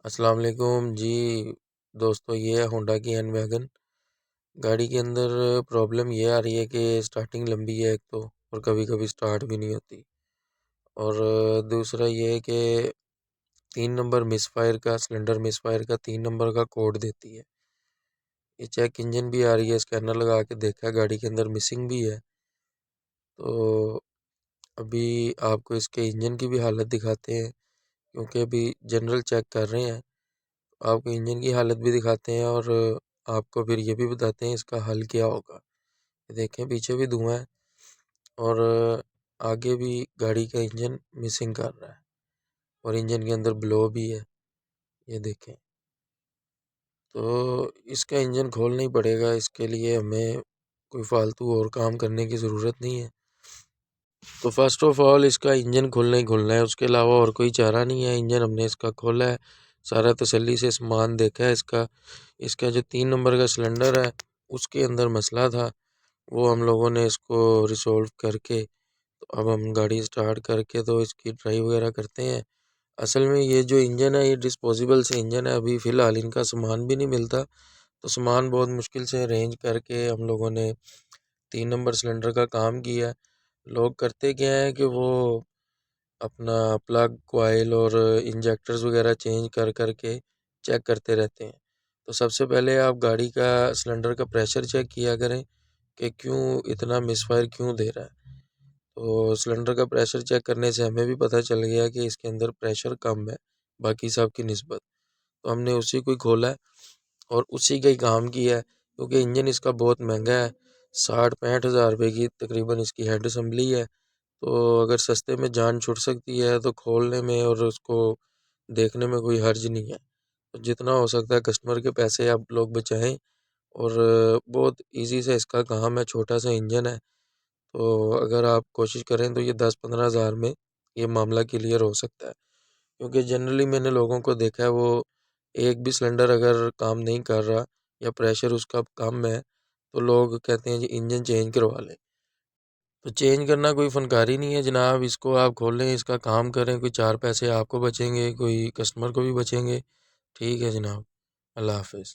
अस्सलाम वालेकुम जी। दोस्तों, ये है होंडा की एन वैगन। गाड़ी के अंदर प्रॉब्लम ये आ रही है कि स्टार्टिंग लंबी है एक तो, और कभी कभी स्टार्ट भी नहीं होती। और दूसरा ये है कि 3 नंबर मिसफायर का, सिलेंडर मिसफायर का 3 नंबर का कोड देती है। ये चेक इंजन भी आ रही है, स्कैनर लगा के देखा, गाड़ी के अंदर मिसिंग भी है। तो अभी आपको इसके इंजन की भी हालत दिखाते हैं, क्योंकि अभी जनरल चेक कर रहे हैं। आपको इंजन की हालत भी दिखाते हैं और आपको फिर ये भी बताते हैं इसका हल क्या होगा। ये देखें, पीछे भी धुआं है और आगे भी गाड़ी का इंजन मिसिंग कर रहा है और इंजन के अंदर ब्लो भी है। ये देखें, तो इसका इंजन खोलना ही पड़ेगा। इसके लिए हमें कोई फालतू और काम करने की ज़रूरत नहीं है। तो फर्स्ट ऑफ ऑल इसका इंजन खोलना ही खोलना है, उसके अलावा और कोई चारा नहीं है। इंजन हमने इसका खोला है, सारा तसल्ली से सामान देखा है। इसका जो 3 नंबर का सिलेंडर है उसके अंदर मसला था, वो हम लोगों ने इसको रिसोल्व करके तो अब हम गाड़ी स्टार्ट करके तो इसकी ड्राइव वगैरह करते हैं। असल में ये जो इंजन है ये डिस्पोजेबल से इंजन है। अभी फ़िलहाल इनका सामान भी नहीं मिलता, तो सामान बहुत मुश्किल से अरेंज करके हम लोगों ने 3 नंबर सिलेंडर का काम किया है। लोग करते क्या है कि वो अपना प्लग कॉइल और इंजेक्टर्स वगैरह चेंज कर करके चेक करते रहते हैं। तो सबसे पहले आप गाड़ी का सिलेंडर का प्रेशर चेक किया करें कि क्यों इतना मिसफायर क्यों दे रहा है। तो सिलेंडर का प्रेशर चेक करने से हमें भी पता चल गया कि इसके अंदर प्रेशर कम है बाकी सब की निस्बत। तो हमने उसी को ही खोला है और उसी का ही काम किया है, क्योंकि इंजन इसका बहुत महंगा है। 60-65 हज़ार रुपये की तकरीबन इसकी हेड असम्बली है। तो अगर सस्ते में जान छुट सकती है तो खोलने में और उसको देखने में कोई हर्ज नहीं है। तो जितना हो सकता है कस्टमर के पैसे आप लोग बचाएं। और बहुत इजी से इसका काम है, छोटा सा इंजन है। तो अगर आप कोशिश करें तो ये 10-15 हज़ार में ये मामला क्लियर हो सकता है। क्योंकि जनरली मैंने लोगों को देखा है, वो एक भी सिलेंडर अगर काम नहीं कर रहा या प्रेशर उसका कम है तो लोग कहते हैं जी इंजन चेंज करवा लें। तो चेंज करना कोई फनकारी नहीं है जनाब। इसको आप खोलें, इसका काम करें, कोई 4 पैसे आपको बचेंगे, कोई कस्टमर को भी बचेंगे। ठीक है जनाब, अल्लाह हाफिज़।